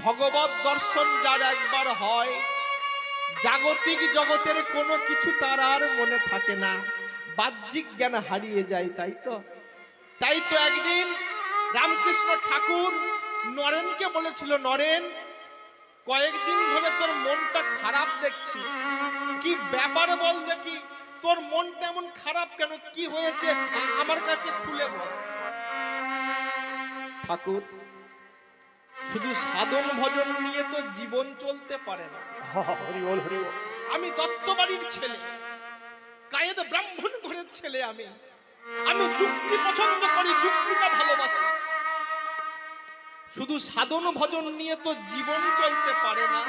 ভগবত দর্শন যার একবার হয়, জাগতিক জগতের কোনো কিছু তার আর মনে থাকে না, বাহ্যিক জ্ঞান হারিয়ে যায়। তাই তো একদিন রামকৃষ্ণ ঠাকুর নরেনকে বলেছিল, নরেন, কয়েকদিন ধরে তোর মনটা খারাপ দেখছি, কি ব্যাপার বল দেখি, তোর মনটা এমন খারাপ কেন, কি হয়েছে আমার কাছে খুলে বল। ঠাকুর, শুধু সাধন ভজন নিয়ে তো জীবন চলতে পারে না। হরি বল, হরি বল। আমি দত্তবাড়ির ছেলে, কায়েদ ব্রাহ্মণ ঘরের ছেলে। আমি যুক্তি পছন্দ করি, যুক্তিটা ভালোবাসি। শুধু সাধন ভজন নিয়ে তো জীবন চলতে পারে না।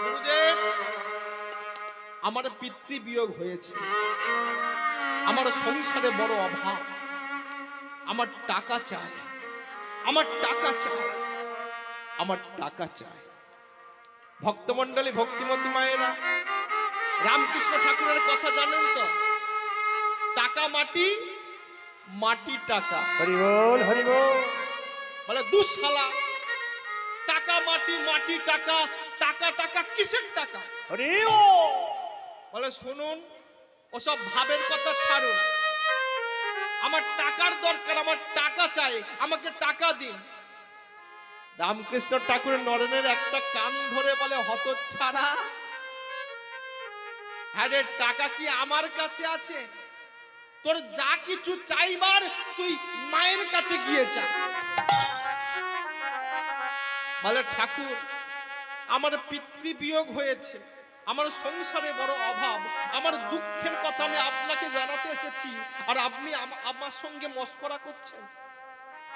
গুরুদেব, আমার পিতৃবিয়োগ হয়েছে, আমার সংসারে বড় অভাব, আমার টাকা চাই, আমার টাকা চাই, আমার টাকা চাই। ভক্তমণ্ডলী, ভক্তিমতী মায়েরা, রামকৃষ্ণ ঠাকুরের কথা জানেন তো? টাকা মাটি, মাটি টাকা। হরি বল, হরি বল। বলে দুঃশালা, টাকা মাটি, মাটি টাকা, টাকা টাকা কিসের টাকা? হরি বল। বলে শুনুন, ওসব ভাবের কথা ছাড়ুন, আমার টাকার দরকার, আমার টাকা চাই, আমাকে টাকা দিন। রামকৃষ্ণ ঠাকুর নরেনের একটা কান ধরে বলে, হতচ্ছাড়া, হ্যাঁ রে, টাকা কি আমার কাছে আছে? তোর যা কিছু চাইবার তুই মায়ের কাছে গিয়ে চা। বলে ঠাকুর, আমার পিতৃবিয়োগ হয়েছে, আমার সংসারে বড় অভাব, আমার দুঃখের কথা আমি আপনাকে জানাতে এসেছি, আর আপনি আমার সঙ্গে মস্করা করছেন।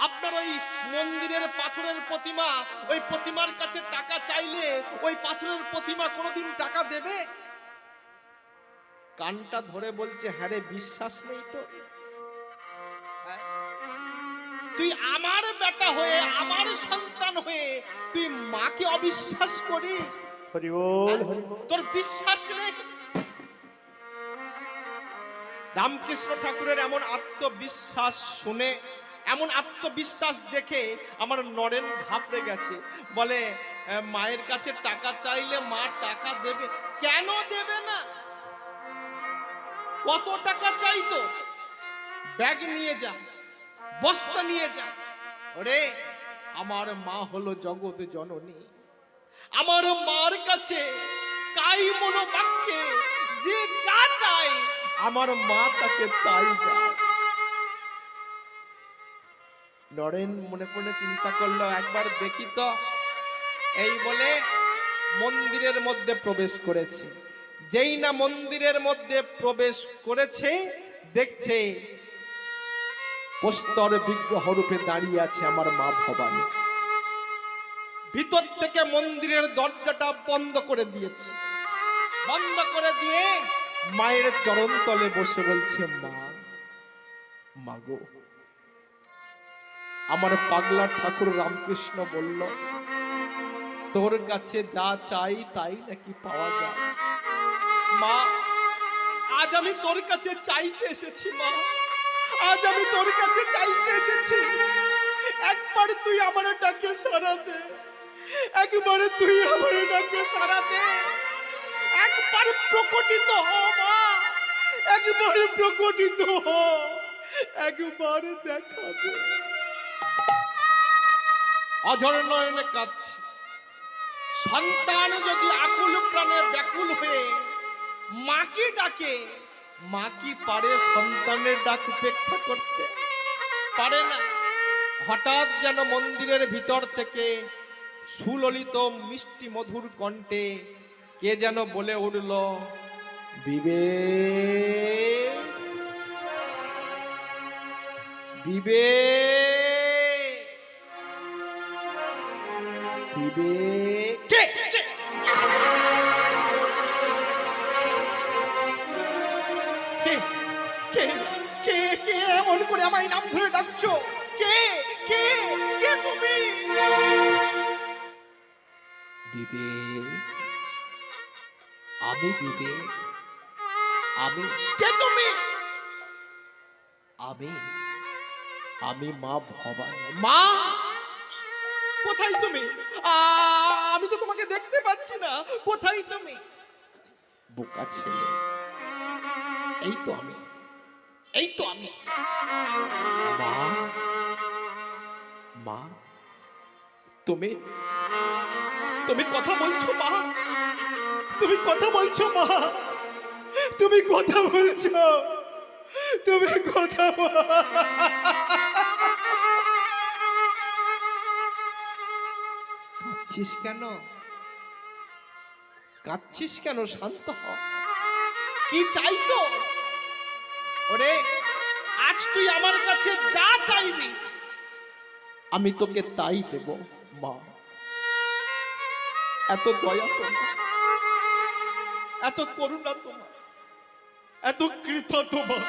আপনার ওই মন্দিরের পাথরের প্রতিমা, ওই প্রতিমার কাছে টাকা চাইলে ওই পাথরের প্রতিমা কোনোদিন টাকা দেবে? কানটা ধরে বলছে, হ্যাঁ রে, বিশ্বাস নেই তো? তুই আমার বেটা হয়ে, আমার সন্তান হয়ে তুই মাকে অবিশ্বাস করিস? হরি বল, হরি বল। তোর বিশ্বাস নেই? রামকৃষ্ণ ঠাকুরের এমন আত্মবিশ্বাস শুনে, এমন আত্মবিশ্বাস দেখে আমার নরেন ঘাবড়ে গেছে। বলে, মায়ের কাছে টাকা চাইলে মা টাকা দেবে? কেন দেবে না? কত টাকা চাইতো? ব্যাগ নিয়ে যা, বস্তা নিয়ে যা। ওরে, আমার মা হলো জগৎ জননী, আমার মার কাছে কাই মনোবাক্যে যে যা চায় আমার মা তাকে তাই দেয়। নরেন মনে পড়ে চিন্তা করলো, একবার দেখি তো। এই বলে মন্দিরের মধ্যে প্রবেশ করেছে। যেই না মন্দিরের মধ্যে প্রবেশ করেছে, দেখছে প্রস্তর বিগ্রহ রূপে দাঁড়িয়ে আছে আমার মা ভবানী। ভিতর থেকে মন্দিরের দরজাটা বন্ধ করে দিয়েছে, বন্ধ করে দিয়ে মায়ের চরণ তলে বসে বলছে, মা, মাগো, আমার পাগলা ঠাকুর রামকৃষ্ণ বলল তোর কাছে যা চাই তাই নাকি পাওয়া যায়। মা, আজ আমি তোর কাছে চাইতে এসেছি। মা, আজ আমি তোর কাছে চাইতে এসেছি। একবার তুই আমার ডাকে সাড়া দে, একবার তুই আমার ডাকে সাড়া দে, একবার প্রকটিত হ মা, একবার প্রকটিত হ, একবার দেখা দে। অঝর নয়নে কাঁদছে। সন্তান যদি আকুল প্রাণে ব্যাকুল হয়ে মাকে ডাকে, মা কি পারে সন্তানের ডাক উপেক্ষা করতে? পারে না। হঠাৎ যেন মন্দিরের ভিতর থেকে সুললিত মিষ্টি মধুর কণ্ঠে কে যেন বলে উঠল, বিবেক, বিবেক, বিবেক। কে কে কে কে কে এমন করে আমায় নাম ধরে ডাকছো? কে কে কে তুমি? বিবেক, আমি বিবেক। আমি? কে তুমি? আমি মা ভবানী। মা, কোথায় তুমি? আমি তো তোমাকে দেখতে পাচ্ছি না, কোথায় তুমি? বোকা ছেলে, এই তো আমি, এই তো আমি। মা, মা, তুমি তুমি কথা বলছো মা? তুমি কথা বলছো মা? তুমি কথা বলছো? তুমি কথা কাঁদছিস কেন? কাঁদছিস কেন? শান্ত হ। কি চাই তো? ওরে, আজ তুই আমার কাছে যা চাইবি আমি তোকে তাই দেব মা। এত দয়া তোমার, এত করুণা তোমার, এত কৃপা তোমার।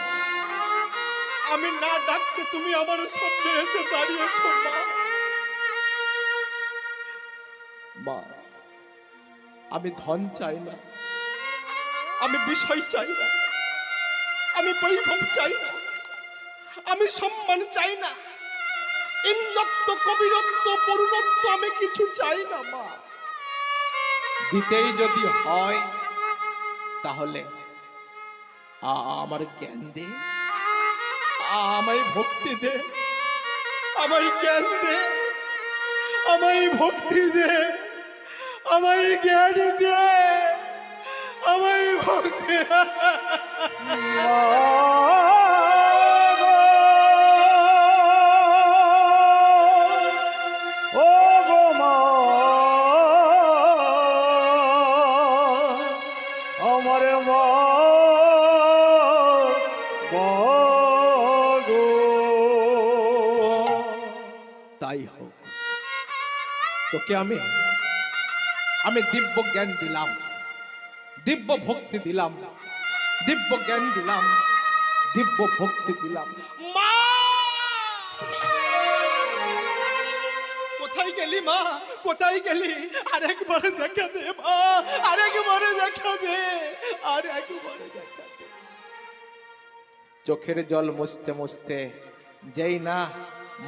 আমি না ডাকতে তুমি আমার সামনে এসে দাঁড়িয়েছ মা। মা, আমি ধন চাই না, আমি বিষয় চাই না, আমি বৈভব চাই না, আমি সম্মান চাই না, ইন্দত্ব, কবিরত্ব, পূর্ণত্ব আমি কিছু চাই না মা। দিতেই যদি হয় তাহলে আমার জ্ঞান দে, আমায় ভক্তি দে, আমায় জ্ঞান দে, আমায় ভক্তি দে, আমায় জ্ঞান দে, আমায় ভক্তি। ও গো মা, আমার মা গো। তাই হোক, তোকে আমি দিব্য জ্ঞান দিলাম, দিব্য ভক্তি দিলাম, দিব্য জ্ঞান দিলাম, দিব্য ভক্তি দিলাম। মা, কোথায় গেলি মা? কোথায় গেলি? আরেকবার দেখা দে মা, আরেকবার দেখা দে, আরেকবার দেখা দে। চোখের জল মুছতে মুছতে যেই না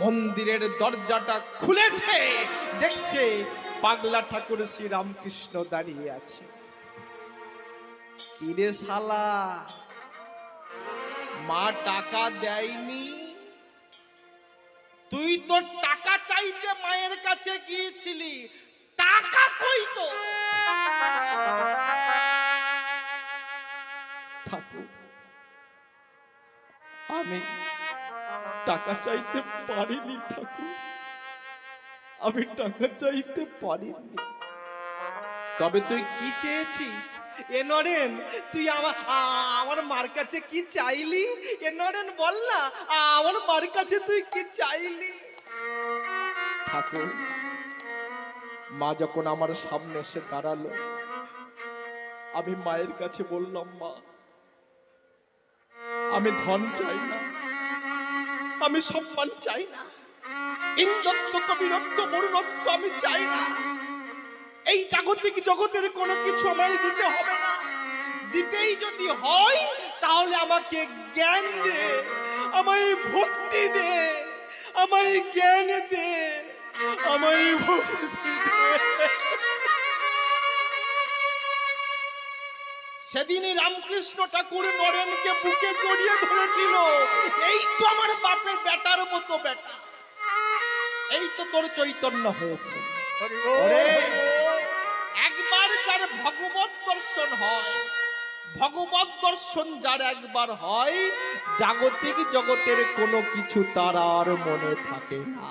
মন্দিরের দরজাটা খুলেছে, দেখছে পাগলা ঠাকুর শ্রী রামকৃষ্ণ দাঁড়িয়ে আছে। কিরে শালা, মা টাকা দেয়নি? তুই তো টাকা চাইতে মায়ের কাছে গিয়েছিলি, টাকা কই তো? ঠাকুর, আমি টাকা চাইতে পারিনি ঠাকুর, আমি টাকা চাইতে পারিনি। তবে তুই কি চেয়েছিস? এ নরেন, তুই আমার মার কাছে কি চাইলি? এ নরেন বল না, আমার মার কাছে তুই কি চাইলি? ঠাকুর, মা যখন আমার সামনে এসে দাঁড়ালো, আমি মায়ের কাছে বললাম, মা, আমি ধন চাই না, আমি সম্মান চাই না, ইন্দত্ব, কবিরত্ব, মরুণত্ব আমি চাই না। এই জাগতিক জগতের কোনো কিছু আমায় দিতে হবে না। দিতেই যদি হয় তাহলে আমাকে জ্ঞান দে, আমায় ভক্তি দে, আমায় জ্ঞান দে, আমায় ভক্তি দে। সেদিনই রামকৃষ্ণ ঠাকুর নরেনকে বুকে জড়িয়ে ধরেছিল। এই তো আমার বাপের বেটার মতো বেটা, এই তো তোর চৈতন্য হয়েছে। একবার যার ভগবত দর্শন হয়, ভগবত দর্শন যার একবার হয়, জাগতিক জগতের কোনো কিছু তার আর মনে থাকে না।